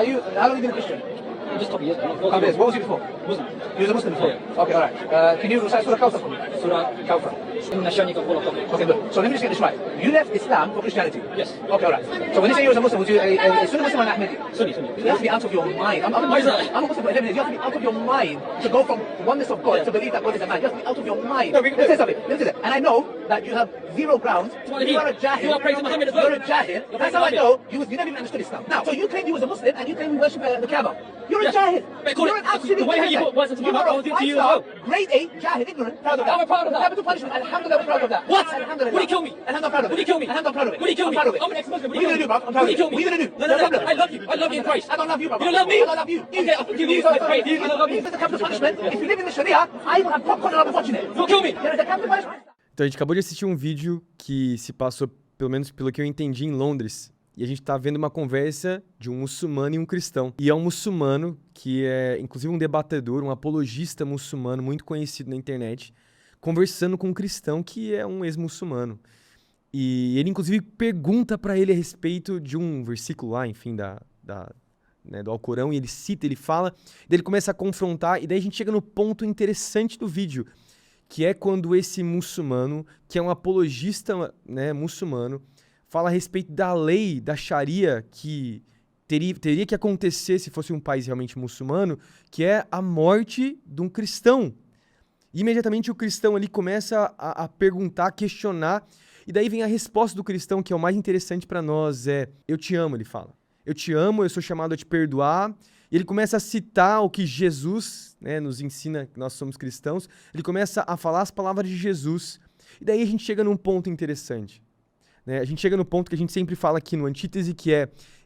Are you? How long have you been a Christian? Just a couple years. What was you before? Muslim. You was a Muslim before. Yeah. Okay, all right. Can you recite Surah Kawthar for me? Surah Kawthar. إن شانئك هو الأبتر. Okay, good. So let me just get this right. You left Islam for Christianity. Yes. Okay, all right. So when you say you was a Muslim, was you a Sunni Muslim or an Ahmadi? Sunni. You have to be out of your mind. I'm a Why is Muslim. that? I'm a Muslim for 11 years. You have to be out of your mind to go from oneness of God to believe that God is a man. You have to be out of your mind. No, Let me say something. Let me say that. And I know that you have zero ground. You are a jahil. You are praising Muhammad as well. You're a jahil. That's how I know you never even understood Islam. Now, so you claim you was a Muslim and you claim you worship the Kaaba. You're a jahil. You're an absolute the way how you put words into my mouth, I will do it to you as well. Grade A, jahil, ignorant, proud of that. I'm proud of that. Capital punishment. Alhamdulillah, we're proud of that. What? Alhamdulillah. Would he kill me? And I'm proud of it. Would he kill me? And I'm proud of it. Would he kill me? I'm proud of it. I'm an ex-Muslim. What are you gonna do, bro? I'm proud of Would he it. kill me? What are you gonna do? No, no, no. I love you. I love you in Christ. I don't love you, brother. You don't love me? I don't love you. Okay, I'll forgive you. It's great. I love you. There's a capital punishment. If you live in the Sharia, I will have popcorn and I'll be watching it. You'll kill me. There is a capital punishment. Então a gente acabou de assistir um vídeo que se passou, pelo menos pelo que eu entendi, em Londres. E a gente tá vendo uma conversa de um muçulmano e um cristão. E é um muçulmano que é, inclusive, um debatedor, um apologista muçulmano muito conhecido na internet, conversando com um cristão que é um ex-muçulmano. E ele, inclusive, pergunta pra ele a respeito de um versículo lá, enfim, do Alcorão, e ele cita, ele fala, daí ele começa a confrontar, e daí a gente chega no ponto interessante do vídeo, que é quando esse muçulmano, que é um apologista, né, muçulmano, fala a respeito da lei da Sharia que teria que acontecer se fosse um país realmente muçulmano, que é a morte de um cristão. E imediatamente o cristão ali começa a perguntar, a questionar, e daí vem a resposta do cristão, que é o mais interessante para nós, eu te amo, ele fala. Eu te amo, eu sou chamado a te perdoar. E ele começa a citar o que Jesus, né, nos ensina, que nós somos cristãos. Ele começa a falar as palavras de Jesus. E daí a gente chega num ponto interessante. Né? A gente chega no ponto que a gente sempre fala aqui no Antítese, que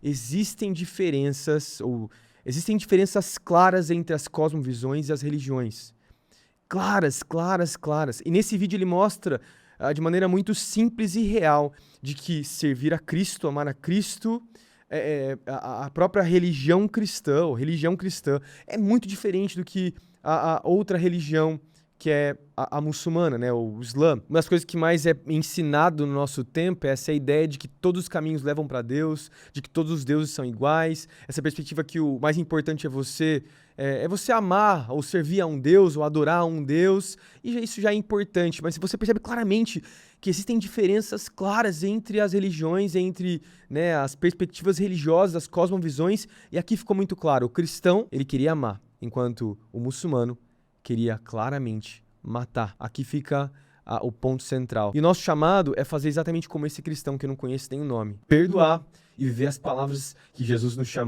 existem diferenças claras entre as cosmovisões e as religiões. Claras, claras, claras. E nesse vídeo ele mostra de maneira muito simples e real de que servir a Cristo, amar a Cristo, a própria religião cristã, ou religião cristã, é muito diferente do que a outra religião, que é a muçulmana, né, o Islã. Uma das coisas que mais é ensinado no nosso tempo é essa ideia de que todos os caminhos levam para Deus, de que todos os deuses são iguais, essa perspectiva que o mais importante é você amar ou servir a um Deus ou adorar a um Deus, e isso já é importante, mas você percebe claramente que existem diferenças claras entre as religiões, entre, né, as perspectivas religiosas, as cosmovisões, e aqui ficou muito claro, o cristão, ele queria amar, enquanto o muçulmano queria claramente matar. Aqui fica o ponto central. E o nosso chamado é fazer exatamente como esse cristão que eu não conheço nem o nome. Perdoar e viver as palavras que Jesus nos chamou.